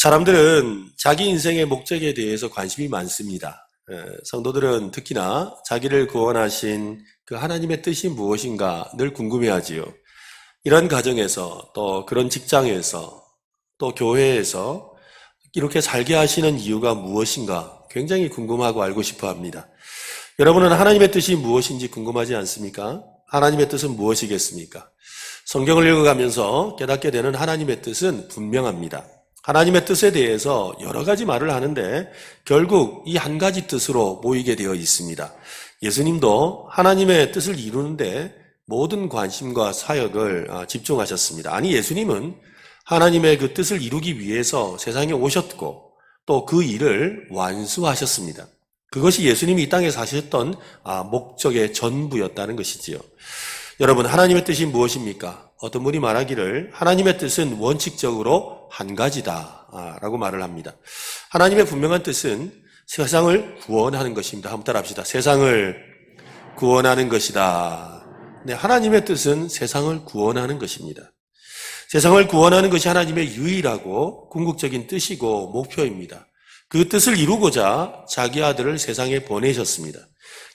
사람들은 자기 인생의 목적에 대해서 관심이 많습니다. 성도들은 특히나 자기를 구원하신 그 하나님의 뜻이 무엇인가 늘 궁금해하지요. 이런 가정에서 또 그런 직장에서 또 교회에서 이렇게 살게 하시는 이유가 무엇인가 굉장히 궁금하고 알고 싶어 합니다. 여러분은 하나님의 뜻이 무엇인지 궁금하지 않습니까? 하나님의 뜻은 무엇이겠습니까? 성경을 읽어가면서 깨닫게 되는 하나님의 뜻은 분명합니다. 하나님의 뜻에 대해서 여러 가지 말을 하는데 결국 이 한 가지 뜻으로 모이게 되어 있습니다. 예수님도 하나님의 뜻을 이루는데 모든 관심과 사역을 집중하셨습니다. 아니, 예수님은 하나님의 그 뜻을 이루기 위해서 세상에 오셨고 또 그 일을 완수하셨습니다. 그것이 예수님이 이 땅에 사셨던 목적의 전부였다는 것이지요. 여러분, 하나님의 뜻이 무엇입니까? 어떤 분이 말하기를 하나님의 뜻은 원칙적으로 한 가지다 라고 말을 합니다. 하나님의 분명한 뜻은 세상을 구원하는 것입니다. 한번 따라합시다. 세상을 구원하는 것이다. 네, 하나님의 뜻은 세상을 구원하는 것입니다. 세상을 구원하는 것이 하나님의 유일하고 궁극적인 뜻이고 목표입니다. 그 뜻을 이루고자 자기 아들을 세상에 보내셨습니다.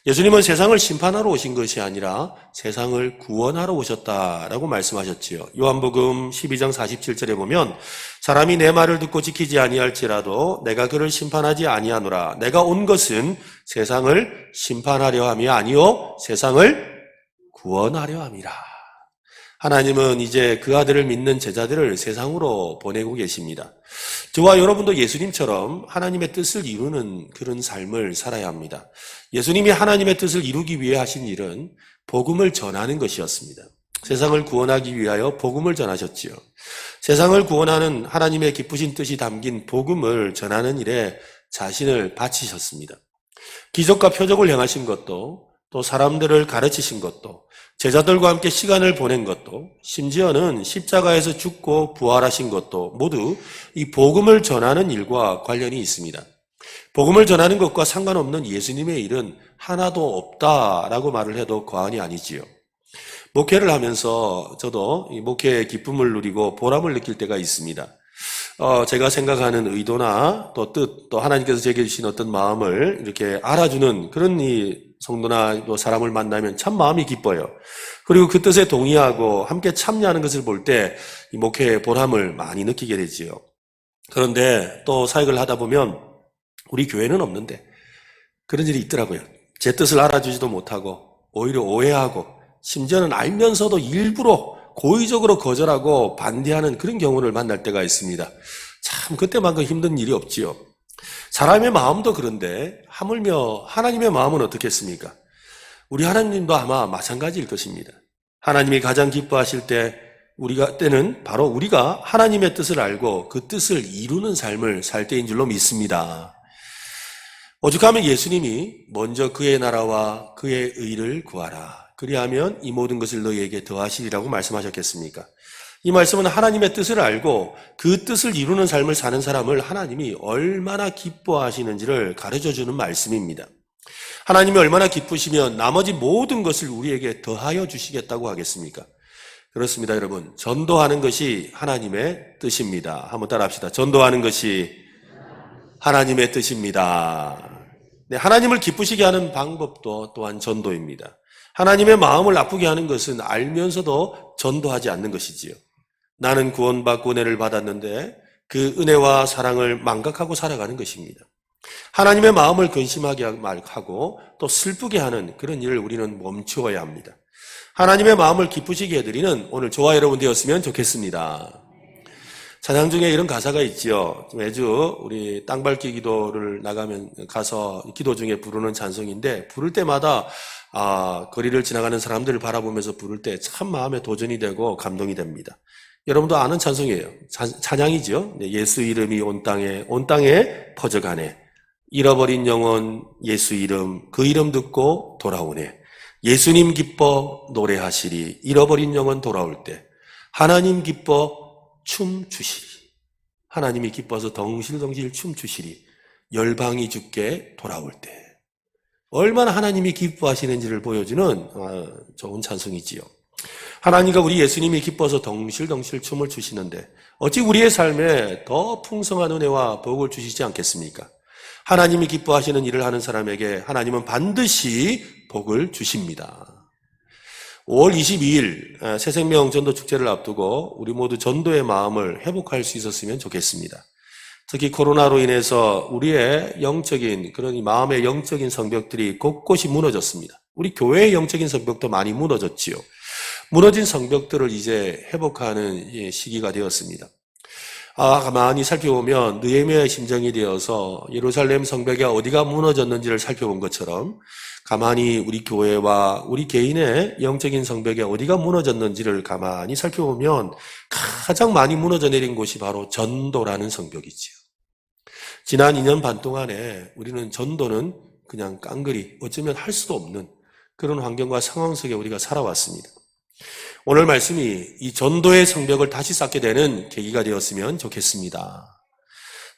예수님은 세상을 심판하러 오신 것이 아니라 세상을 구원하러 오셨다라고 말씀하셨지요. 요한복음 12장 47절에 보면 사람이 내 말을 듣고 지키지 아니할지라도 내가 그를 심판하지 아니하노라. 내가 온 것은 세상을 심판하려 함이 아니요 세상을 구원하려 함이라. 하나님은 이제 그 아들을 믿는 제자들을 세상으로 보내고 계십니다. 저와 여러분도 예수님처럼 하나님의 뜻을 이루는 그런 삶을 살아야 합니다. 예수님이 하나님의 뜻을 이루기 위해 하신 일은 복음을 전하는 것이었습니다. 세상을 구원하기 위하여 복음을 전하셨지요. 세상을 구원하는 하나님의 기쁘신 뜻이 담긴 복음을 전하는 일에 자신을 바치셨습니다. 기적과 표적을 행하신 것도 또 사람들을 가르치신 것도 제자들과 함께 시간을 보낸 것도 심지어는 십자가에서 죽고 부활하신 것도 모두 이 복음을 전하는 일과 관련이 있습니다. 복음을 전하는 것과 상관없는 예수님의 일은 하나도 없다라고 말을 해도 과언이 아니지요. 목회를 하면서 저도 이 목회의 기쁨을 누리고 보람을 느낄 때가 있습니다. 제가 생각하는 의도나 또 뜻, 또 하나님께서 제게 주신 어떤 마음을 이렇게 알아주는 그런 이 성도나 또 사람을 만나면 참 마음이 기뻐요. 그리고 그 뜻에 동의하고 함께 참여하는 것을 볼 때 이 목회의 보람을 많이 느끼게 되지요. 그런데 또 사역을 하다 보면 우리 교회는 없는데 그런 일이 있더라고요. 제 뜻을 알아주지도 못하고 오히려 오해하고 심지어는 알면서도 일부러 고의적으로 거절하고 반대하는 그런 경우를 만날 때가 있습니다. 참 그때만큼 힘든 일이 없지요. 사람의 마음도 그런데 하물며 하나님의 마음은 어떻겠습니까? 우리 하나님도 아마 마찬가지일 것입니다. 하나님이 가장 기뻐하실 때는 바로 우리가 하나님의 뜻을 알고 그 뜻을 이루는 삶을 살 때인 줄로 믿습니다. 오죽하면 예수님이 먼저 그의 나라와 그의 의를 구하라. 그리하면 이 모든 것을 너희에게 더하시리라고 말씀하셨겠습니까? 이 말씀은 하나님의 뜻을 알고 그 뜻을 이루는 삶을 사는 사람을 하나님이 얼마나 기뻐하시는지를 가르쳐주는 말씀입니다. 하나님이 얼마나 기쁘시면 나머지 모든 것을 우리에게 더하여 주시겠다고 하겠습니까? 그렇습니다, 여러분. 전도하는 것이 하나님의 뜻입니다. 한번 따라합시다. 전도하는 것이 하나님의 뜻입니다. 네, 하나님을 기쁘시게 하는 방법도 또한 전도입니다. 하나님의 마음을 아프게 하는 것은 알면서도 전도하지 않는 것이지요. 나는 구원받고 은혜를 받았는데 그 은혜와 사랑을 망각하고 살아가는 것입니다. 하나님의 마음을 근심하게 하고 또 슬프게 하는 그런 일을 우리는 멈추어야 합니다. 하나님의 마음을 기쁘시게 해드리는 오늘 저와 여러분 되었으면 좋겠습니다. 찬양 중에 이런 가사가 있지요. 매주 우리 땅밟기 기도를 가서 기도 중에 부르는 찬송인데 부를 때마다 거리를 지나가는 사람들을 바라보면서 부를 때 참 마음에 도전이 되고 감동이 됩니다. 여러분도 아는 찬송이에요. 찬양이죠. 예수 이름이 온 땅에 퍼져가네. 잃어버린 영혼 예수 이름 그 이름 듣고 돌아오네. 예수님 기뻐 노래하시리. 잃어버린 영혼 돌아올 때 하나님 기뻐 춤 추시리. 하나님이 기뻐서 덩실덩실 춤 추시리. 열방이 주께 돌아올 때 얼마나 하나님이 기뻐하시는지를 보여주는 좋은 찬송이지요. 하나님과 우리 예수님이 기뻐서 덩실덩실 춤을 추시는데 어찌 우리의 삶에 더 풍성한 은혜와 복을 주시지 않겠습니까? 하나님이 기뻐하시는 일을 하는 사람에게 하나님은 반드시 복을 주십니다. 5월 22일 새생명 전도 축제를 앞두고 우리 모두 전도의 마음을 회복할 수 있었으면 좋겠습니다. 특히 코로나로 인해서 우리의 영적인 그런 마음의 영적인 성벽들이 곳곳이 무너졌습니다. 우리 교회의 영적인 성벽도 많이 무너졌지요. 무너진 성벽들을 이제 회복하는 시기가 되었습니다. 가만히 살펴보면 느헤미야의 심정이 되어서 예루살렘 성벽이 어디가 무너졌는지를 살펴본 것처럼 가만히 우리 교회와 우리 개인의 영적인 성벽이 어디가 무너졌는지를 가만히 살펴보면 가장 많이 무너져 내린 곳이 바로 전도라는 성벽이지요. 지난 2년 반 동안에 우리는 전도는 그냥 깡그리 어쩌면 할 수도 없는 그런 환경과 상황 속에 우리가 살아왔습니다. 오늘 말씀이 이 전도의 성벽을 다시 쌓게 되는 계기가 되었으면 좋겠습니다.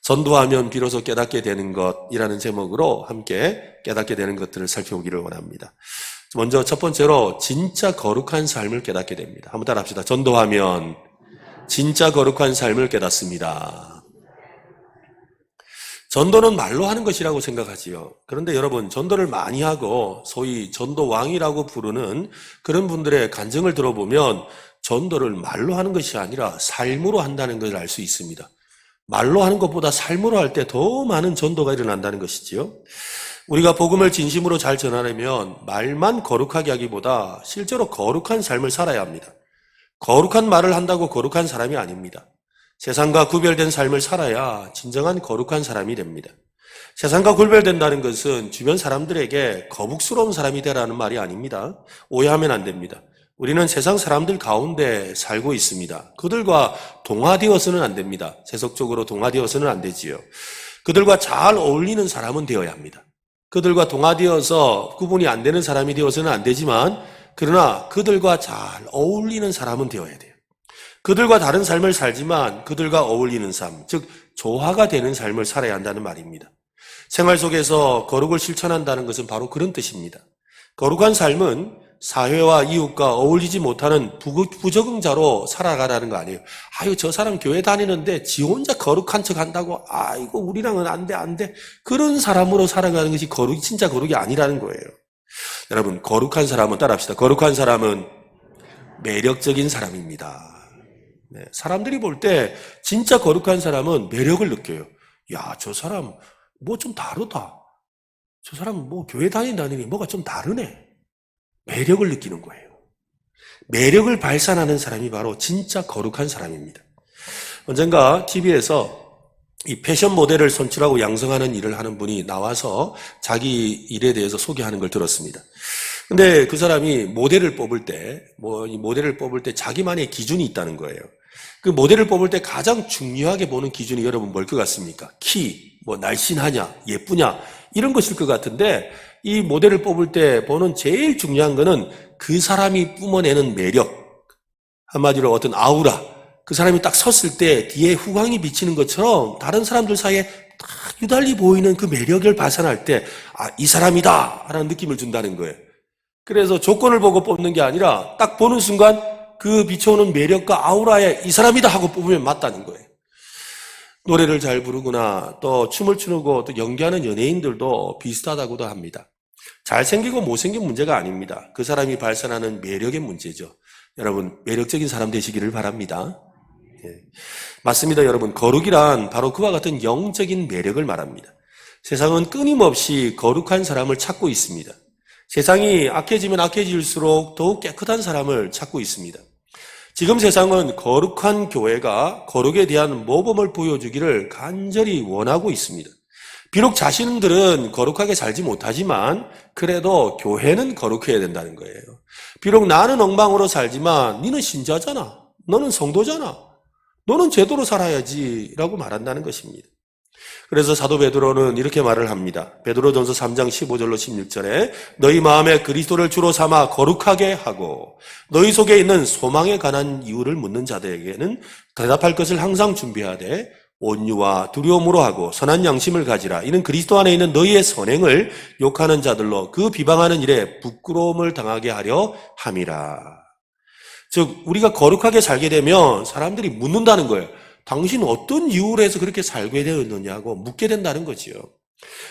전도하면 비로소 깨닫게 되는 것이라는 제목으로 함께 깨닫게 되는 것들을 살펴보기를 원합니다. 먼저 첫 번째로 진짜 거룩한 삶을 깨닫게 됩니다. 한번 따라 합시다. 전도하면 진짜 거룩한 삶을 깨닫습니다. 전도는 말로 하는 것이라고 생각하지요. 그런데 여러분, 전도를 많이 하고 소위 전도왕이라고 부르는 그런 분들의 간증을 들어보면 전도를 말로 하는 것이 아니라 삶으로 한다는 것을 알 수 있습니다. 말로 하는 것보다 삶으로 할 때 더 많은 전도가 일어난다는 것이지요. 우리가 복음을 진심으로 잘 전하려면 말만 거룩하게 하기보다 실제로 거룩한 삶을 살아야 합니다. 거룩한 말을 한다고 거룩한 사람이 아닙니다. 세상과 구별된 삶을 살아야 진정한 거룩한 사람이 됩니다. 세상과 구별된다는 것은 주변 사람들에게 거북스러운 사람이 되라는 말이 아닙니다. 오해하면 안 됩니다. 우리는 세상 사람들 가운데 살고 있습니다. 그들과 동화되어서는 안 됩니다. 세속적으로 동화되어서는 안 되지요. 그들과 잘 어울리는 사람은 되어야 합니다. 그들과 동화되어서 구분이 안 되는 사람이 되어서는 안 되지만 그러나 그들과 잘 어울리는 사람은 되어야 돼요. 그들과 다른 삶을 살지만 그들과 어울리는 삶, 즉 조화가 되는 삶을 살아야 한다는 말입니다. 생활 속에서 거룩을 실천한다는 것은 바로 그런 뜻입니다. 거룩한 삶은 사회와 이웃과 어울리지 못하는 부적응자로 살아가라는 거 아니에요. 아유, 저 사람 교회 다니는데 지 혼자 거룩한 척 한다고, 아이고, 우리랑은 안 돼. 그런 사람으로 살아가는 것이 진짜 거룩이 아니라는 거예요. 여러분, 거룩한 사람은 따라합시다. 거룩한 사람은 매력적인 사람입니다. 네, 사람들이 볼 때 진짜 거룩한 사람은 매력을 느껴요. 야, 저 사람 뭐 좀 다르다. 저 사람 뭐 교회 다닌다니 뭐가 좀 다르네. 매력을 느끼는 거예요. 매력을 발산하는 사람이 바로 진짜 거룩한 사람입니다. 언젠가 TV에서 이 패션 모델을 선출하고 양성하는 일을 하는 분이 나와서 자기 일에 대해서 소개하는 걸 들었습니다. 근데 그 사람이 모델을 뽑을 때, 이 모델을 뽑을 때 자기만의 기준이 있다는 거예요. 그 모델을 뽑을 때 가장 중요하게 보는 기준이 여러분 뭘 것 같습니까? 키, 날씬하냐, 예쁘냐, 이런 것일 것 같은데 이 모델을 뽑을 때 보는 제일 중요한 거는 그 사람이 뿜어내는 매력, 한마디로 어떤 아우라, 그 사람이 딱 섰을 때 뒤에 후광이 비치는 것처럼 다른 사람들 사이에 딱 유달리 보이는 그 매력을 발산할 때 이 사람이다 라는 느낌을 준다는 거예요. 그래서 조건을 보고 뽑는 게 아니라 딱 보는 순간 그 비춰오는 매력과 아우라에 이 사람이다 하고 뽑으면 맞다는 거예요. 노래를 잘 부르거나 또 춤을 추고 또 연기하는 연예인들도 비슷하다고도 합니다. 잘생기고 못생긴 문제가 아닙니다. 그 사람이 발산하는 매력의 문제죠. 여러분, 매력적인 사람 되시기를 바랍니다. 예. 맞습니다, 여러분. 거룩이란 바로 그와 같은 영적인 매력을 말합니다. 세상은 끊임없이 거룩한 사람을 찾고 있습니다. 세상이 악해지면 악해질수록 더욱 깨끗한 사람을 찾고 있습니다. 지금 세상은 거룩한 교회가 거룩에 대한 모범을 보여주기를 간절히 원하고 있습니다. 비록 자신들은 거룩하게 살지 못하지만 그래도 교회는 거룩해야 된다는 거예요. 비록 나는 엉망으로 살지만 너는 신자잖아. 너는 성도잖아. 너는 제대로 살아야지 라고 말한다는 것입니다. 그래서 사도 베드로는 이렇게 말을 합니다. 베드로전서 3장 15절로 16절에 너희 마음에 그리스도를 주로 삼아 거룩하게 하고 너희 속에 있는 소망에 관한 이유를 묻는 자들에게는 대답할 것을 항상 준비하되 온유와 두려움으로 하고 선한 양심을 가지라. 이는 그리스도 안에 있는 너희의 선행을 욕하는 자들로 그 비방하는 일에 부끄러움을 당하게 하려 함이라. 즉 우리가 거룩하게 살게 되면 사람들이 묻는다는 거예요. 당신 어떤 이유로 해서 그렇게 살게 되었느냐고 묻게 된다는 거지요.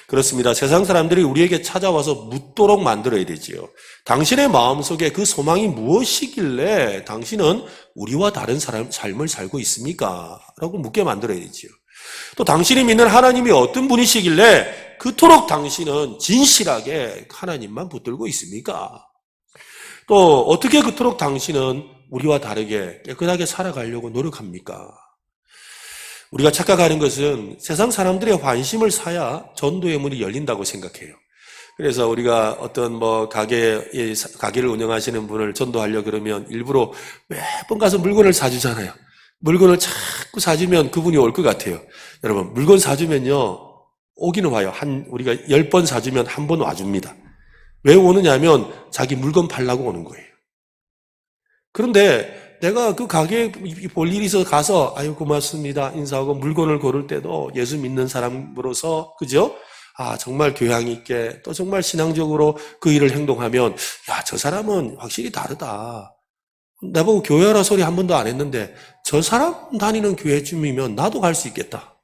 그렇습니다. 세상 사람들이 우리에게 찾아와서 묻도록 만들어야 되지요. 당신의 마음속에 그 소망이 무엇이길래 당신은 우리와 다른 삶을 살고 있습니까? 라고 묻게 만들어야 되지요. 또 당신이 믿는 하나님이 어떤 분이시길래 그토록 당신은 진실하게 하나님만 붙들고 있습니까? 또 어떻게 그토록 당신은 우리와 다르게 깨끗하게 살아가려고 노력합니까? 우리가 착각하는 것은 세상 사람들의 관심을 사야 전도의 문이 열린다고 생각해요. 그래서 우리가 어떤 가게를 운영하시는 분을 전도하려 그러면 일부러 매번 가서 물건을 사주잖아요. 물건을 자꾸 사주면 그분이 올 것 같아요. 여러분, 물건 사주면요, 오기는 와요. 우리가 10번 사주면 한 번 와줍니다. 왜 오느냐면 자기 물건 팔라고 오는 거예요. 그런데 내가 그 가게에 볼 일이 있어서 가서 아유 고맙습니다 인사하고 물건을 고를 때도 예수 믿는 사람으로서 그죠? 정말 교양 있게 또 정말 신앙적으로 그 일을 행동하면 야, 저 사람은 확실히 다르다. 나보고 교회라 소리 한 번도 안 했는데 저 사람 다니는 교회쯤이면 나도 갈 수 있겠다.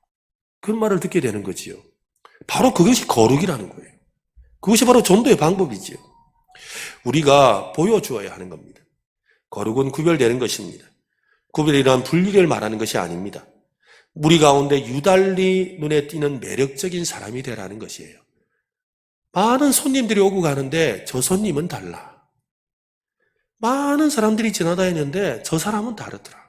그런 말을 듣게 되는 거지요. 바로 그것이 거룩이라는 거예요. 그것이 바로 전도의 방법이지요. 우리가 보여주어야 하는 겁니다. 거룩은 구별되는 것입니다. 구별이란 분리를 말하는 것이 아닙니다. 무리 가운데 유달리 눈에 띄는 매력적인 사람이 되라는 것이에요. 많은 손님들이 오고 가는데 저 손님은 달라. 많은 사람들이 지나다니는데 저 사람은 다르더라.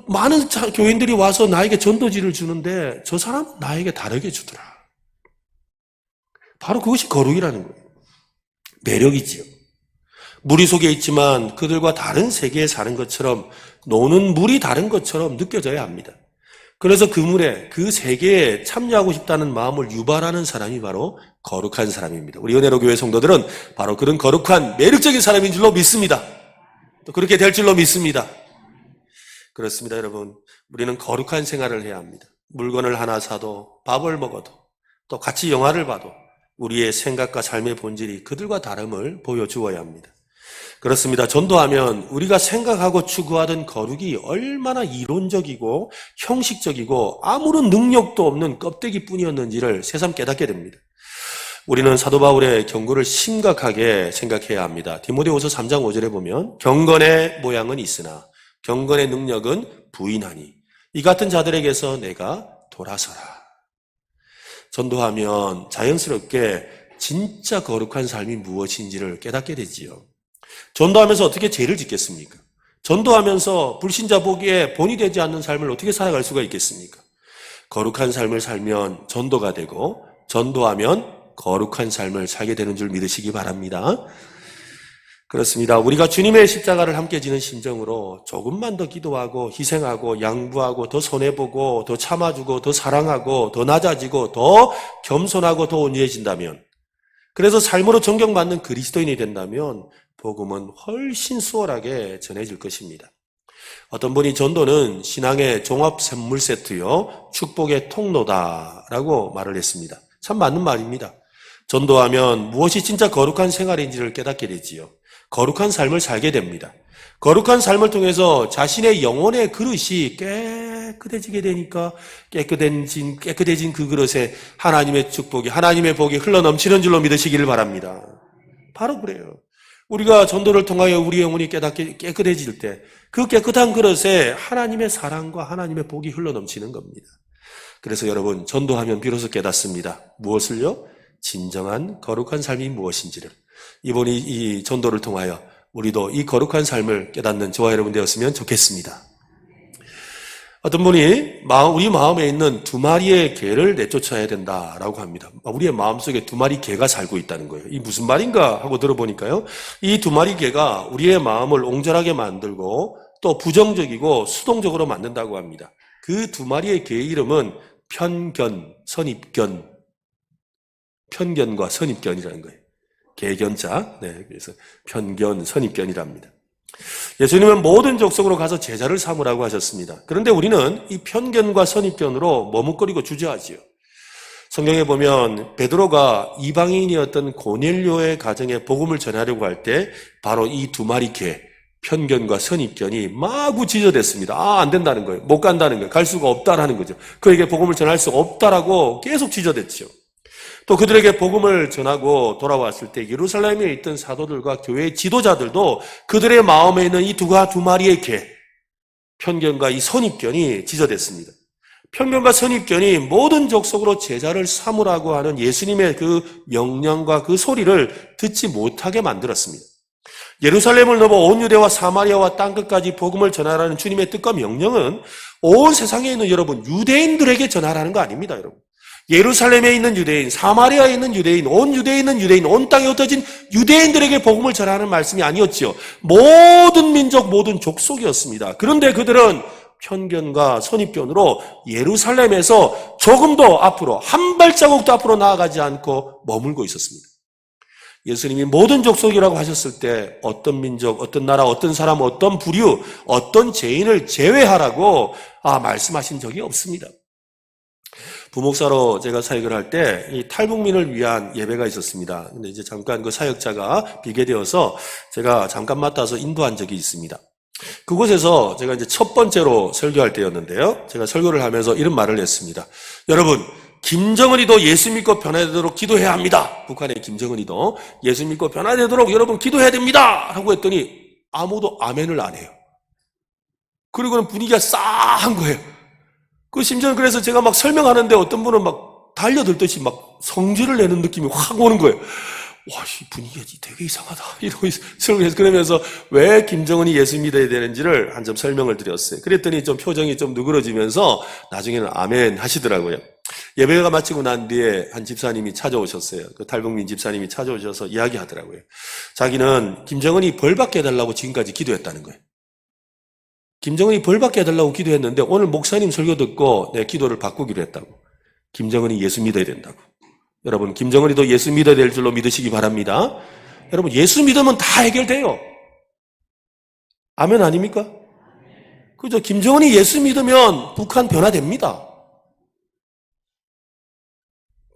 많은 교인들이 와서 나에게 전도지를 주는데 저 사람은 나에게 다르게 주더라. 바로 그것이 거룩이라는 거예요. 매력이지요. 무리 속에 있지만 그들과 다른 세계에 사는 것처럼 노는 물이 다른 것처럼 느껴져야 합니다. 그래서 그 물에 그 세계에 참여하고 싶다는 마음을 유발하는 사람이 바로 거룩한 사람입니다. 우리 은혜로 교회 성도들은 바로 그런 거룩한 매력적인 사람인 줄로 믿습니다. 또 그렇게 될 줄로 믿습니다. 그렇습니다, 여러분. 우리는 거룩한 생활을 해야 합니다. 물건을 하나 사도 밥을 먹어도 또 같이 영화를 봐도 우리의 생각과 삶의 본질이 그들과 다름을 보여주어야 합니다. 그렇습니다. 전도하면 우리가 생각하고 추구하던 거룩이 얼마나 이론적이고 형식적이고 아무런 능력도 없는 껍데기뿐이었는지를 새삼 깨닫게 됩니다. 우리는 사도 바울의 경고를 심각하게 생각해야 합니다. 디모데후서 3장 5절에 보면 경건의 모양은 있으나 경건의 능력은 부인하니 이 같은 자들에게서 내가 돌아서라. 전도하면 자연스럽게 진짜 거룩한 삶이 무엇인지를 깨닫게 되지요. 전도하면서 어떻게 죄를 짓겠습니까? 전도하면서 불신자 보기에 본이 되지 않는 삶을 어떻게 살아갈 수가 있겠습니까? 거룩한 삶을 살면 전도가 되고 전도하면 거룩한 삶을 살게 되는 줄 믿으시기 바랍니다. 그렇습니다. 우리가 주님의 십자가를 함께 지는 심정으로 조금만 더 기도하고 희생하고 양보하고 더 손해보고 더 참아주고 더 사랑하고 더 낮아지고 더 겸손하고 더 온유해진다면, 그래서 삶으로 존경받는 그리스도인이 된다면 복음은 훨씬 수월하게 전해질 것입니다. 어떤 분이 전도는 신앙의 종합 선물 세트요, 축복의 통로다라고 말을 했습니다. 참 맞는 말입니다. 전도하면 무엇이 진짜 거룩한 생활인지를 깨닫게 되지요. 거룩한 삶을 살게 됩니다. 거룩한 삶을 통해서 자신의 영혼의 그릇이 깨끗해지게 되니까 깨끗해진 그 그릇에 하나님의 축복이, 하나님의 복이 흘러넘치는 줄로 믿으시기를 바랍니다. 바로 그래요. 우리가 전도를 통하여 우리 영혼이 깨끗해질 때 그 깨끗한 그릇에 하나님의 사랑과 하나님의 복이 흘러넘치는 겁니다. 그래서 여러분, 전도하면 비로소 깨닫습니다. 무엇을요? 진정한 거룩한 삶이 무엇인지를. 이번이 이 전도를 통하여 우리도 이 거룩한 삶을 깨닫는 저와 여러분 되었으면 좋겠습니다. 어떤 분이 우리 마음에 있는 두 마리의 개를 내쫓아야 된다라고 합니다. 우리의 마음속에 두 마리 개가 살고 있다는 거예요. 이 무슨 말인가 하고 들어보니까요, 이 두 마리 개가 우리의 마음을 옹졸하게 만들고 또 부정적이고 수동적으로 만든다고 합니다. 그 두 마리의 개의 이름은 편견, 선입견, 편견과 선입견이라는 거예요. 개견자, 그래서 편견, 선입견이랍니다. 예수님은 모든 족속으로 가서 제자를 삼으라고 하셨습니다. 그런데 우리는 이 편견과 선입견으로 머뭇거리고 주저하지요. 성경에 보면 베드로가 이방인이었던 고넬료의 가정에 복음을 전하려고 할 때 바로 이 두 마리 개, 편견과 선입견이 마구 지저댔습니다. 안 된다는 거예요. 못 간다는 거예요. 갈 수가 없다라는 거죠. 그에게 복음을 전할 수 없다라고 계속 지저댔죠. 또 그들에게 복음을 전하고 돌아왔을 때 예루살렘에 있던 사도들과 교회 지도자들도 그들의 마음에 있는 이 두 마리의 개, 편견과 이 선입견이 지저댔습니다. 편견과 선입견이 모든 족속으로 제자를 삼으라고 하는 예수님의 그 명령과 그 소리를 듣지 못하게 만들었습니다. 예루살렘을 넘어 온 유대와 사마리아와 땅끝까지 복음을 전하라는 주님의 뜻과 명령은 온 세상에 있는 여러분, 유대인들에게 전하라는 거 아닙니다, 여러분. 예루살렘에 있는 유대인, 사마리아에 있는 유대인, 온 유대에 있는 유대인, 온 땅에 흩어진 유대인들에게 복음을 전하는 말씀이 아니었죠. 모든 민족, 모든 족속이었습니다. 그런데 그들은 편견과 선입견으로 예루살렘에서 조금도 앞으로, 한 발자국도 앞으로 나아가지 않고 머물고 있었습니다. 예수님이 모든 족속이라고 하셨을 때 어떤 민족, 어떤 나라, 어떤 사람, 어떤 부류, 어떤 죄인을 제외하라고 말씀하신 적이 없습니다. 부목사로 제가 사역을 할 때 이 탈북민을 위한 예배가 있었습니다. 근데 이제 잠깐 그 사역자가 비게 되어서 제가 잠깐 맡아서 인도한 적이 있습니다. 그곳에서 제가 이제 첫 번째로 설교할 때였는데요. 제가 설교를 하면서 이런 말을 했습니다. 여러분, 김정은이도 예수 믿고 변화되도록 기도해야 합니다. 북한의 김정은이도 예수 믿고 변화되도록 여러분 기도해야 됩니다. 라고 했더니 아무도 아멘을 안 해요. 그리고는 분위기가 싸한 거예요. 그 심지어는 그래서 제가 막 설명하는데 어떤 분은 막 달려들듯이 막 성질을 내는 느낌이 확 오는 거예요. 와, 이 분위기가 되게 이상하다. 이러고 설교해서 그러면서 왜 김정은이 예수 믿어야 되는지를 한 점 설명을 드렸어요. 그랬더니 좀 표정이 좀 누그러지면서 나중에는 아멘 하시더라고요. 예배가 마치고 난 뒤에 한 집사님이 찾아오셨어요. 그 탈북민 집사님이 찾아오셔서 이야기하더라고요. 자기는 김정은이 벌받게 해달라고 지금까지 기도했다는 거예요. 김정은이 벌받게 해달라고 기도했는데 오늘 목사님 설교 듣고 내 기도를 바꾸기로 했다고. 김정은이 예수 믿어야 된다고. 여러분, 김정은이도 예수 믿어야 될 줄로 믿으시기 바랍니다. 여러분, 예수 믿으면 다 해결돼요. 아멘 아닙니까? 그죠? 김정은이 예수 믿으면 북한 변화됩니다.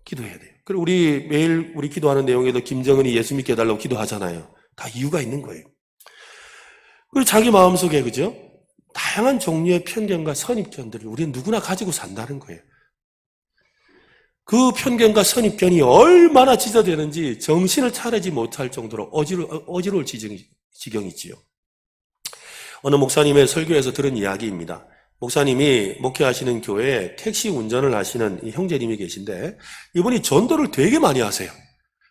기도해야 돼요. 그리고 우리 매일 우리 기도하는 내용에도 김정은이 예수 믿게 해달라고 기도하잖아요. 다 이유가 있는 거예요. 그리고 자기 마음속에, 그죠? 다양한 종류의 편견과 선입견들을 우리는 누구나 가지고 산다는 거예요. 그 편견과 선입견이 얼마나 지저되는지 정신을 차리지 못할 정도로 어지러울 지경이지요. 어느 목사님의 설교에서 들은 이야기입니다. 목사님이 목회하시는 교회에 택시 운전을 하시는 이 형제님이 계신데 이분이 전도를 되게 많이 하세요.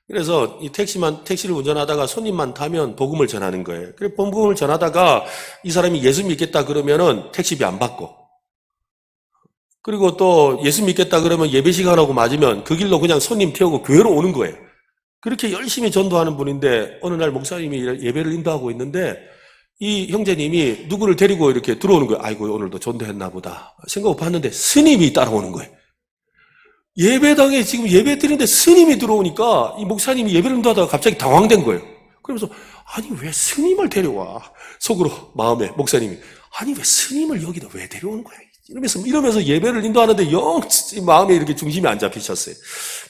그래서 이 택시를 운전하다가 손님만 타면 복음을 전하는 거예요. 그래서 복음을 전하다가 이 사람이 예수 믿겠다 그러면은 택시비 안 받고, 그리고 또 예수 믿겠다 그러면 예배 시간하고 맞으면 그 길로 그냥 손님 태우고 교회로 오는 거예요. 그렇게 열심히 전도하는 분인데 어느 날 목사님이 예배를 인도하고 있는데 이 형제님이 누구를 데리고 이렇게 들어오는 거예요. 아이고, 오늘도 전도했나 보다 생각 봤는데 스님이 따라오는 거예요. 예배당에 지금 예배 드리는데 스님이 들어오니까 이 목사님이 예배를 인도하다가 갑자기 당황된 거예요. 그러면서 아니 왜 스님을 데려와? 속으로 마음에 목사님이 아니 왜 스님을 여기다 왜 데려오는 거야? 이러면서 예배를 인도하는데 영 마음에 이렇게 중심이 안 잡히셨어요.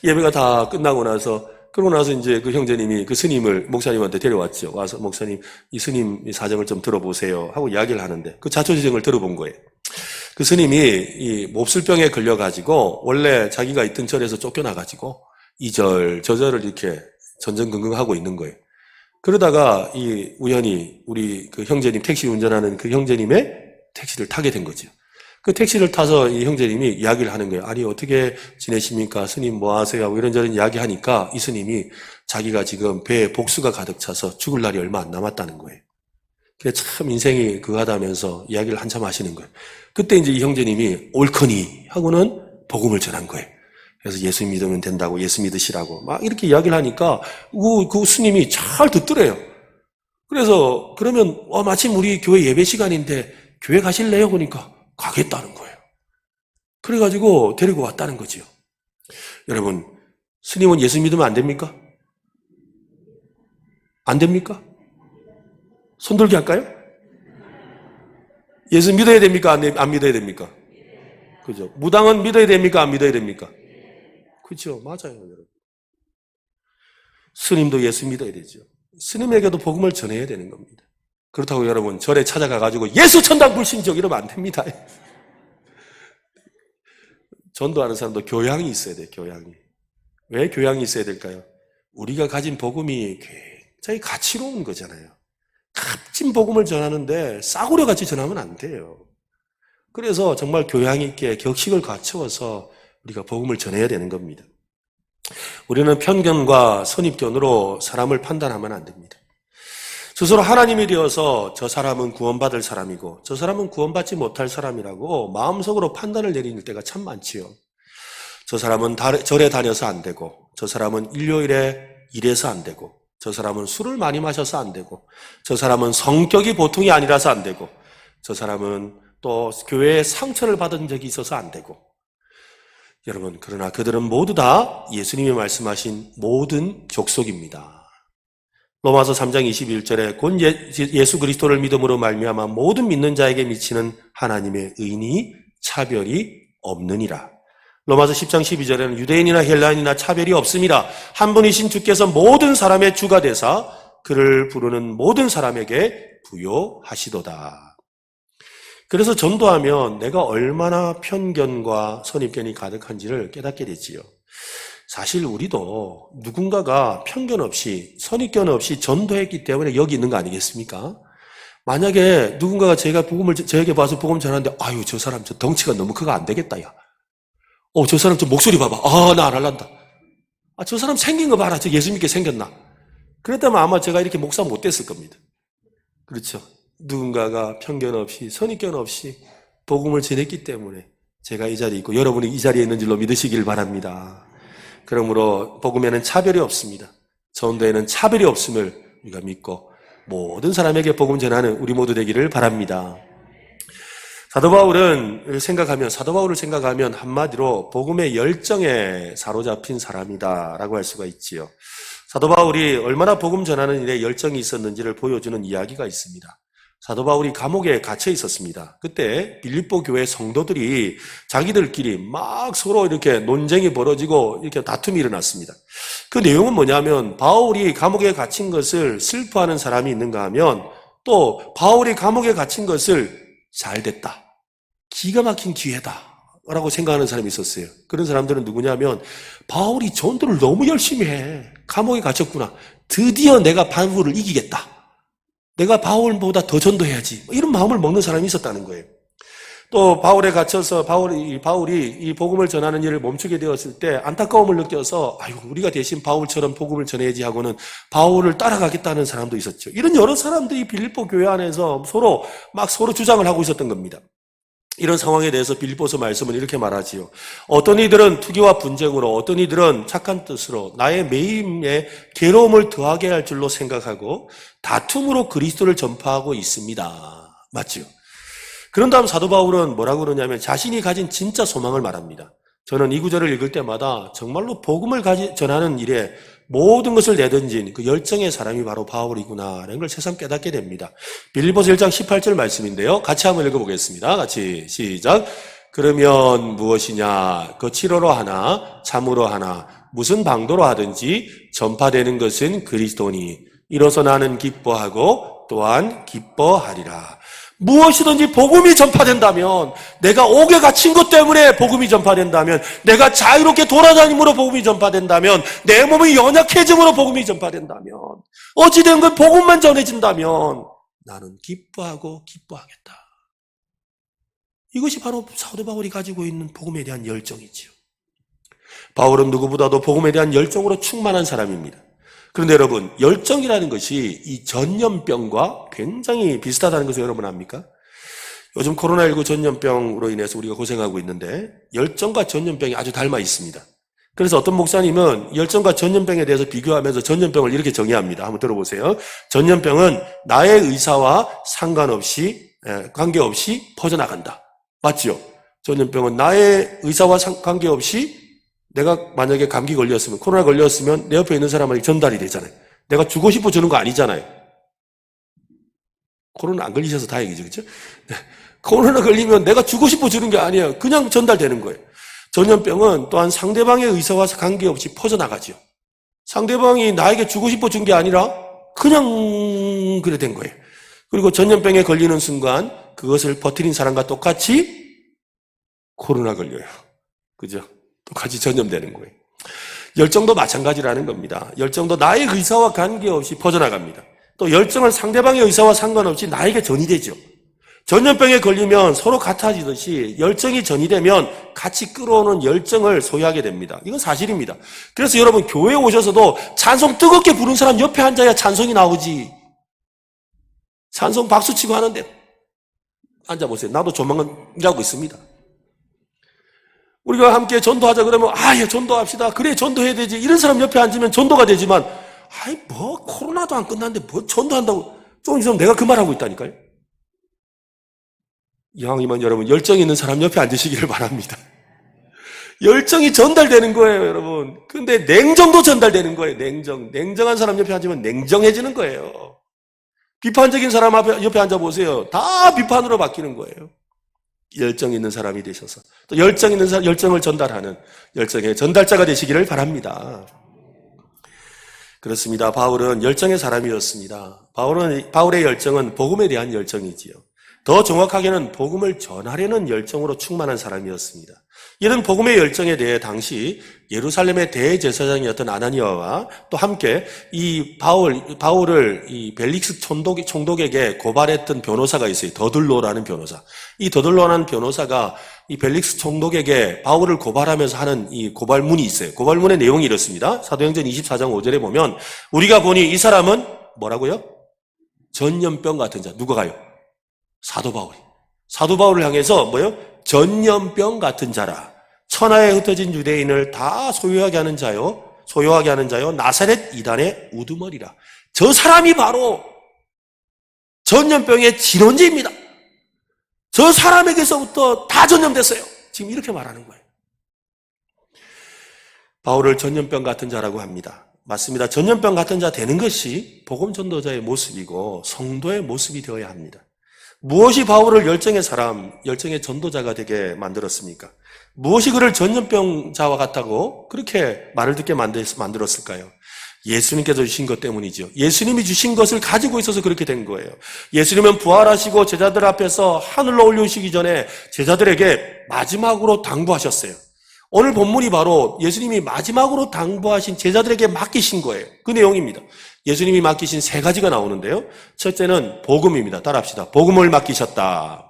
예배가 다 끝나고 나서 그러고 나서 이제 그 형제님이 그 스님을 목사님한테 데려왔죠. 와서 목사님 이 스님 사정을 좀 들어보세요 하고 이야기를 하는데 그 자초지정을 들어본 거예요. 그 스님이 이 몹쓸병에 걸려가지고 원래 자기가 있던 절에서 쫓겨나가지고 이 절 저 절을 이렇게 전전긍긍하고 있는 거예요. 그러다가 이 우연히 우리 그 형제님 택시 운전하는 그 형제님의 택시를 타게 된 거죠. 그 택시를 타서 이 형제님이 이야기를 하는 거예요. 아니 어떻게 지내십니까? 스님 뭐 하세요? 하고 이런저런 이야기하니까 이 스님이 자기가 지금 배에 복수가 가득 차서 죽을 날이 얼마 안 남았다는 거예요. 그래 참 인생이 그하다면서 이야기를 한참 하시는 거예요. 그때 이제 이 형제님이 옳거니 하고는 복음을 전한 거예요. 그래서 예수 믿으면 된다고, 예수 믿으시라고 막 이렇게 이야기를 하니까 그 스님이 잘 듣더래요. 그래서 그러면 마침 우리 교회 예배 시간인데 교회 가실래요? 그러니까 가겠다는 거예요. 그래가지고 데리고 왔다는 거지요. 여러분, 스님은 예수 믿으면 안 됩니까? 안 됩니까? 손들기 할까요? 예수 믿어야 됩니까? 안 믿어야 됩니까? 그죠? 무당은 믿어야 됩니까? 안 믿어야 됩니까? 그렇죠? 맞아요, 여러분. 스님도 예수 믿어야 되죠. 스님에게도 복음을 전해야 되는 겁니다. 그렇다고 여러분 절에 찾아가가지고 예수 천당 불신적 이러면 안 됩니다. 전도하는 사람도 교양이 있어야 돼요, 교양이. 왜 교양이 있어야 될까요? 우리가 가진 복음이 굉장히 가치로운 거잖아요. 값진 복음을 전하는데 싸구려 같이 전하면 안 돼요. 그래서 정말 교양 있게 격식을 갖추어서 우리가 복음을 전해야 되는 겁니다. 우리는 편견과 선입견으로 사람을 판단하면 안 됩니다. 스스로 하나님이 되어서 저 사람은 구원받을 사람이고 저 사람은 구원받지 못할 사람이라고 마음속으로 판단을 내리는 때가 참 많지요. 저 사람은 절에 다녀서 안 되고 저 사람은 일요일에 일해서 안 되고 저 사람은 술을 많이 마셔서 안 되고 저 사람은 성격이 보통이 아니라서 안 되고 저 사람은 또 교회에 상처를 받은 적이 있어서 안 되고 여러분 그러나 그들은 모두 다 예수님이 말씀하신 모든 족속입니다. 로마서 3장 21절에 곧 예수 그리스도를 믿음으로 말미암아 모든 믿는 자에게 미치는 하나님의 의인이 차별이 없느니라. 로마서 10장 12절에는 유대인이나 헬라인이나 차별이 없습니다. 한 분이신 주께서 모든 사람의 주가 되사 그를 부르는 모든 사람에게 부요하시도다. 그래서 전도하면 내가 얼마나 편견과 선입견이 가득한지를 깨닫게 됐지요. 사실 우리도 누군가가 편견 없이 선입견 없이 전도했기 때문에 여기 있는 거 아니겠습니까? 만약에 누군가가 저에게 봐서 복음 전하는데 아유 저 사람 저 덩치가 너무 크가 안 되겠다 야. 저 사람 저 목소리 봐봐. 나 안 할란다. 저 사람 생긴 거 봐라. 저 예수 믿게 생겼나. 그랬다면 아마 제가 이렇게 목사 못 됐을 겁니다. 그렇죠. 누군가가 편견 없이 선입견 없이 복음을 전했기 때문에 제가 이 자리에 있고 여러분이 이 자리에 있는 줄로 믿으시길 바랍니다. 그러므로 복음에는 차별이 없습니다. 전도에는 차별이 없음을 우리가 믿고 모든 사람에게 복음 전하는 우리 모두 되기를 바랍니다. 사도 바울을 생각하면 한마디로 복음의 열정에 사로잡힌 사람이다라고 할 수가 있지요. 사도 바울이 얼마나 복음 전하는 일에 열정이 있었는지를 보여주는 이야기가 있습니다. 사도 바울이 감옥에 갇혀 있었습니다. 그때 빌립보 교회 성도들이 자기들끼리 막 서로 이렇게 논쟁이 벌어지고 이렇게 다툼이 일어났습니다. 그 내용은 뭐냐면 바울이 감옥에 갇힌 것을 슬퍼하는 사람이 있는가 하면 또 바울이 감옥에 갇힌 것을 잘 됐다. 기가 막힌 기회다. 라고 생각하는 사람이 있었어요. 그런 사람들은 누구냐면 바울이 전도를 너무 열심히 해. 감옥에 갇혔구나. 드디어 내가 바울을 이기겠다. 내가 바울보다 더 전도해야지. 이런 마음을 먹는 사람이 있었다는 거예요. 또 바울에 갇혀서 바울이 이 복음을 전하는 일을 멈추게 되었을 때 안타까움을 느껴서 우리가 대신 바울처럼 복음을 전해야지 하고는 바울을 따라가겠다는 사람도 있었죠. 이런 여러 사람들이 빌립보 교회 안에서 서로 주장을 하고 있었던 겁니다. 이런 상황에 대해서 빌립보서 말씀은 이렇게 말하지요. 어떤 이들은 투기와 분쟁으로, 어떤 이들은 착한 뜻으로 나의 매임에 괴로움을 더하게 할 줄로 생각하고 다툼으로 그리스도를 전파하고 있습니다. 맞지요? 그런 다음 사도 바울은 뭐라고 그러냐면 자신이 가진 진짜 소망을 말합니다. 저는 이 구절을 읽을 때마다 정말로 복음을 전하는 일에 모든 것을 내던진 그 열정의 사람이 바로 바울이구나라는 걸 새삼 깨닫게 됩니다. 빌립보서 1장 18절 말씀인데요. 같이 한번 읽어보겠습니다. 같이 시작. 그러면 무엇이냐? 거칠어로 하나 참으로 하나 무슨 방도로 하든지 전파되는 것은 그리스도니 이로써 나는 기뻐하고 또한 기뻐하리라. 무엇이든지 복음이 전파된다면, 내가 옥에 갇힌 것 때문에 복음이 전파된다면, 내가 자유롭게 돌아다님으로 복음이 전파된다면, 내 몸이 연약해짐으로 복음이 전파된다면, 어찌된 건 복음만 전해진다면 나는 기뻐하고 기뻐하겠다. 이것이 바로 사도 바울이 가지고 있는 복음에 대한 열정이지요. 바울은 누구보다도 복음에 대한 열정으로 충만한 사람입니다. 그런데 여러분, 열정이라는 것이 이 전염병과 굉장히 비슷하다는 것을 여러분 압니까? 요즘 코로나19 전염병으로 인해서 우리가 고생하고 있는데 열정과 전염병이 아주 닮아 있습니다. 그래서 어떤 목사님은 열정과 전염병에 대해서 비교하면서 전염병을 이렇게 정의합니다. 한번 들어보세요. 전염병은 나의 의사와 관계없이 퍼져나간다. 맞죠? 전염병은 나의 의사와 관계없이 내가 만약에 감기 걸렸으면, 코로나 걸렸으면 내 옆에 있는 사람에게 전달이 되잖아요. 내가 주고 싶어 주는 거 아니잖아요. 코로나 안 걸리셔서 다행이죠. 그렇죠? 네. 코로나 걸리면 내가 주고 싶어 주는 게 아니에요. 그냥 전달되는 거예요. 전염병은 또한 상대방의 의사와 관계없이 퍼져나가죠. 상대방이 나에게 주고 싶어 준 게 아니라 그냥 그래 된 거예요. 그리고 전염병에 걸리는 순간 그것을 퍼뜨린 사람과 똑같이 코로나 걸려요. 그죠? 똑같이 전염되는 거예요. 열정도 마찬가지라는 겁니다. 열정도 나의 의사와 관계없이 퍼져나갑니다. 또 열정은 상대방의 의사와 상관없이 나에게 전이되죠. 전염병에 걸리면 서로 같아지듯이 열정이 전이되면 같이 끌어오는 열정을 소유하게 됩니다. 이건 사실입니다. 그래서 여러분 교회에 오셔서도 찬송 뜨겁게 부른 사람 옆에 앉아야 찬송이 나오지. 찬송 박수치고 하는데 앉아보세요. 나도 조만간 일하고 있습니다. 우리가 함께 전도하자 그러면 예, 전도합시다. 그래, 전도해야 되지. 이런 사람 옆에 앉으면 전도가 되지만 코로나도 안 끝났는데 뭐 전도한다고. 조금 있으면 내가 그 말하고 있다니까요. 이왕이면 여러분 열정 있는 사람 옆에 앉으시기를 바랍니다. 열정이 전달되는 거예요, 여러분. 근데 냉정도 전달되는 거예요. 냉정한 사람 옆에 앉으면 냉정해지는 거예요. 비판적인 사람 옆에 앉아보세요. 다 비판으로 바뀌는 거예요. 열정 있는 사람이 되셔서 또 열정 있는 사람, 열정을 전달하는 열정의 전달자가 되시기를 바랍니다. 그렇습니다. 바울은 열정의 사람이었습니다. 바울의 열정은 복음에 대한 열정이지요. 더 정확하게는 복음을 전하려는 열정으로 충만한 사람이었습니다. 이런 복음의 열정에 대해 당시 예루살렘의 대제사장이었던 아나니아와 또 함께 이 바울을 이 벨릭스 총독에게 고발했던 변호사가 있어요. 더들로라는 변호사. 이 더들로라는 변호사가 이 벨릭스 총독에게 바울을 고발하면서 하는 이 고발문이 있어요. 고발문의 내용이 이렇습니다. 사도행전 24장 5절에 보면 우리가 보니 이 사람은 뭐라고요? 전염병 같은 자. 누가 가요? 사도 바울이. 사도 바울을 향해서 뭐요? 전염병 같은 자라. 천하에 흩어진 유대인을 다 소유하게 하는 자요. 나사렛 이단의 우두머리라. 저 사람이 바로 전염병의 진원지입니다. 저 사람에게서부터 다 전염됐어요. 지금 이렇게 말하는 거예요. 바울을 전염병 같은 자라고 합니다. 맞습니다. 전염병 같은 자 되는 것이 복음 전도자의 모습이고 성도의 모습이 되어야 합니다. 무엇이 바울을 열정의 사람, 열정의 전도자가 되게 만들었습니까? 무엇이 그를 전염병자와 같다고 그렇게 말을 듣게 만들었을까요? 예수님께서 주신 것 때문이죠. 예수님이 주신 것을 가지고 있어서 그렇게 된 거예요. 예수님은 부활하시고 제자들 앞에서 하늘로 올려오시기 전에 제자들에게 마지막으로 당부하셨어요. 오늘 본문이 바로 예수님이 마지막으로 당부하신 제자들에게 맡기신 거예요. 그 내용입니다. 예수님이 맡기신 3가지가 나오는데요. 첫째는 복음입니다. 따라합시다. 복음을 맡기셨다.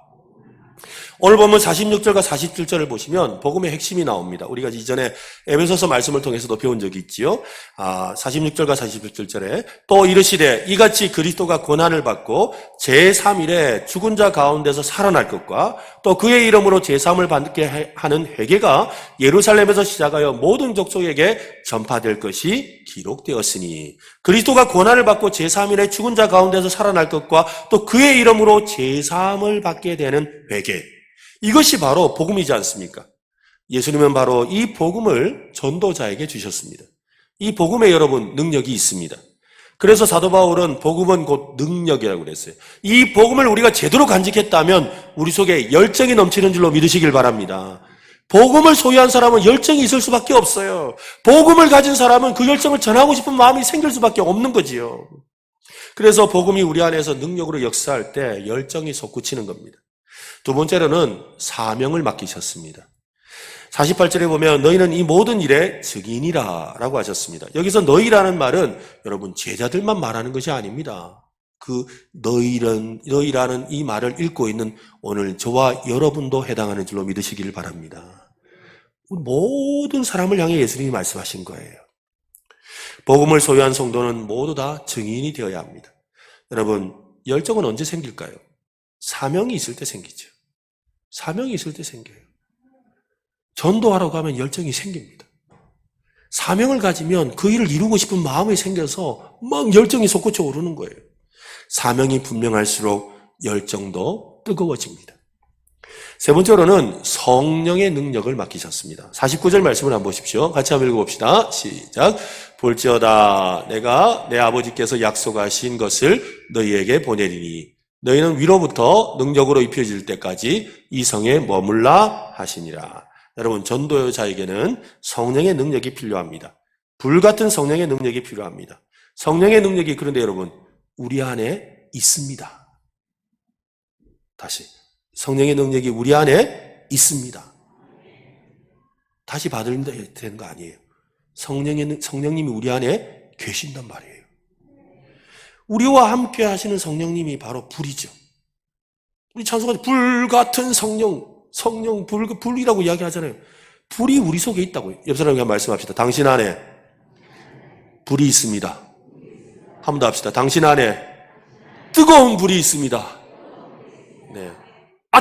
오늘 보면 46절과 47절을 보시면 복음의 핵심이 나옵니다. 우리가 이전에 에베소서 말씀을 통해서도 배운 적이 있지요. 46절과 47절에 또 이르시되 이같이 그리스도가 고난을 받고 제3일에 죽은 자 가운데서 살아날 것과 또 그의 이름으로 제3을 받게 하는 회개가 예루살렘에서 시작하여 모든 족속에게 전파될 것이 기록되었으니 그리스도가 고난을 받고 제3일에 죽은 자 가운데서 살아날 것과 또 그의 이름으로 제3을 받게 되는 회개. 이것이 바로 복음이지 않습니까? 예수님은 바로 이 복음을 전도자에게 주셨습니다. 이 복음에 여러분 능력이 있습니다. 그래서 사도 바울은 복음은 곧 능력이라고 그랬어요. 이 복음을 우리가 제대로 간직했다면 우리 속에 열정이 넘치는 줄로 믿으시길 바랍니다. 복음을 소유한 사람은 열정이 있을 수밖에 없어요. 복음을 가진 사람은 그 열정을 전하고 싶은 마음이 생길 수밖에 없는 거지요. 그래서 복음이 우리 안에서 능력으로 역사할 때 열정이 솟구치는 겁니다. 두 번째로는 사명을 맡기셨습니다. 48절에 보면 너희는 이 모든 일의 증인이라 라고 하셨습니다. 여기서 너희라는 말은 여러분 제자들만 말하는 것이 아닙니다. 그 너희라는 이 말을 읽고 있는 오늘 저와 여러분도 해당하는 줄로 믿으시기를 바랍니다. 모든 사람을 향해 예수님이 말씀하신 거예요. 복음을 소유한 성도는 모두 다 증인이 되어야 합니다. 여러분 열정은 언제 생길까요? 사명이 있을 때 생기죠. 사명이 있을 때 생겨요. 전도하라고 하면 열정이 생깁니다. 사명을 가지면 그 일을 이루고 싶은 마음이 생겨서 막 열정이 솟구쳐 오르는 거예요. 사명이 분명할수록 열정도 뜨거워집니다. 세 번째로는 성령의 능력을 맡기셨습니다. 49절 말씀을 한번 보십시오. 같이 한번 읽어봅시다. 시작. 볼지어다 내가 내 아버지께서 약속하신 것을 너희에게 보내리니 너희는 위로부터 능력으로 입혀질 때까지 이 성에 머물라 하시니라. 여러분, 전도자에게는 성령의 능력이 필요합니다. 불같은 성령의 능력이 필요합니다. 성령의 능력이 그런데 여러분, 우리 안에 있습니다. 다시, 성령의 능력이 우리 안에 있습니다. 다시 받으면 되는 거 아니에요. 성령님이 우리 안에 계신단 말이에요. 우리와 함께 하시는 성령님이 바로 불이죠. 우리 찬송가에 불같은 성령, 불이라고 이야기하잖아요. 불이 우리 속에 있다고요. 옆 사람에게 말씀합시다. 당신 안에 불이 있습니다. 한 번 더 합시다. 당신 안에 뜨거운 불이 있습니다. 네.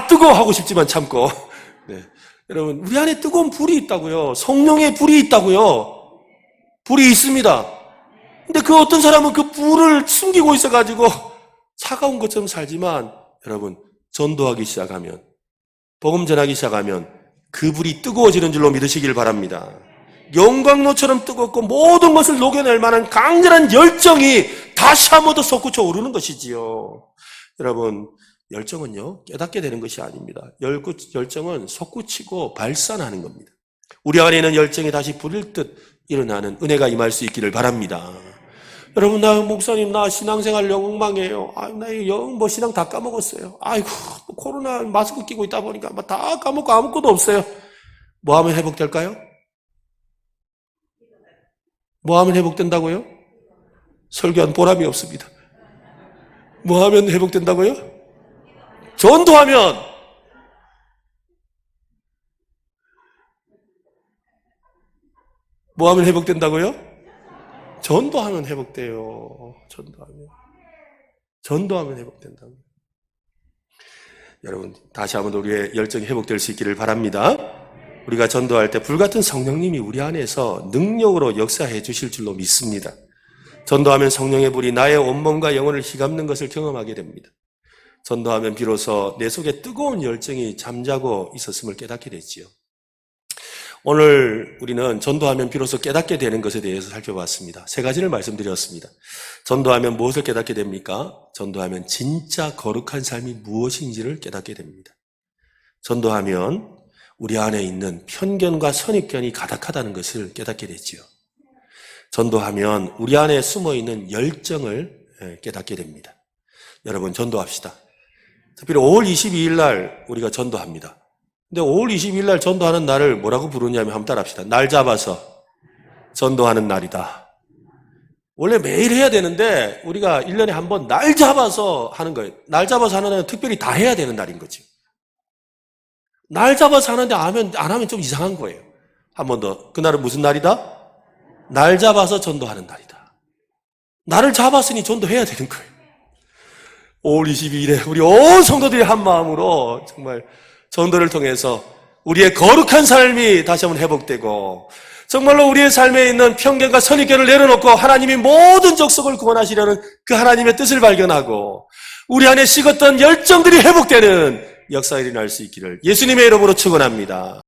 뜨거워 하고 싶지만 참고. 네. 여러분, 우리 안에 뜨거운 불이 있다고요. 성령의 불이 있다고요. 불이 있습니다. 근데 그 어떤 사람은 그 불을 숨기고 있어가지고 차가운 것처럼 살지만, 여러분, 전도하기 시작하면, 복음 전하기 시작하면 그 불이 뜨거워지는 줄로 믿으시길 바랍니다. 영광로처럼 뜨겁고 모든 것을 녹여낼 만한 강렬한 열정이 다시 한 번 더 솟구쳐 오르는 것이지요. 여러분, 열정은요, 깨닫게 되는 것이 아닙니다. 열정은 솟구치고 발산하는 겁니다. 우리 안에 있는 열정이 다시 불일 듯 일어나는 은혜가 임할 수 있기를 바랍니다. 여러분, 목사님, 나 신앙생활 엉망이에요. 나 신앙 다 까먹었어요. 아이고, 코로나 마스크 끼고 있다 보니까 다 까먹고 아무것도 없어요. 뭐 하면 회복될까요? 뭐 하면 회복된다고요? 설교한 보람이 없습니다. 뭐 하면 회복된다고요? 전도하면. 뭐 하면 회복된다고요? 전도하면 회복돼요. 전도하면 회복된다고요. 여러분, 다시 한번 우리의 열정이 회복될 수 있기를 바랍니다. 우리가 전도할 때 불같은 성령님이 우리 안에서 능력으로 역사해 주실 줄로 믿습니다. 전도하면 성령의 불이 나의 온몸과 영혼을 휘감는 것을 경험하게 됩니다. 전도하면 비로소 내 속에 뜨거운 열정이 잠자고 있었음을 깨닫게 됐지요. 오늘 우리는 전도하면 비로소 깨닫게 되는 것에 대해서 살펴봤습니다. 세 가지를 말씀드렸습니다. 전도하면 무엇을 깨닫게 됩니까? 전도하면 진짜 거룩한 삶이 무엇인지를 깨닫게 됩니다. 전도하면 우리 안에 있는 편견과 선입견이 가득하다는 것을 깨닫게 됐지요. 전도하면 우리 안에 숨어있는 열정을 깨닫게 됩니다. 여러분, 전도합시다. 특별히 5월 22일 날 우리가 전도합니다. 근데 5월 22일 날 전도하는 날을 뭐라고 부르냐면 한번 따라합시다. 날 잡아서 전도하는 날이다. 원래 매일 해야 되는데 우리가 1년에 한 번 날 잡아서 하는 거예요. 날 잡아서 하는 날은 특별히 다 해야 되는 날인 거죠. 날 잡아서 하는데 안 하면 좀 이상한 거예요. 한 번 더. 그날은 무슨 날이다? 날 잡아서 전도하는 날이다. 나를 잡았으니 전도해야 되는 거예요. 5월 22일에 우리 온 성도들이 한 마음으로 정말 전도를 통해서 우리의 거룩한 삶이 다시 한번 회복되고 정말로 우리의 삶에 있는 편견과 선입견을 내려놓고 하나님이 모든 족속을 구원하시려는 그 하나님의 뜻을 발견하고 우리 안에 식었던 열정들이 회복되는 역사가 일어날 수 있기를 예수님의 이름으로 축원합니다.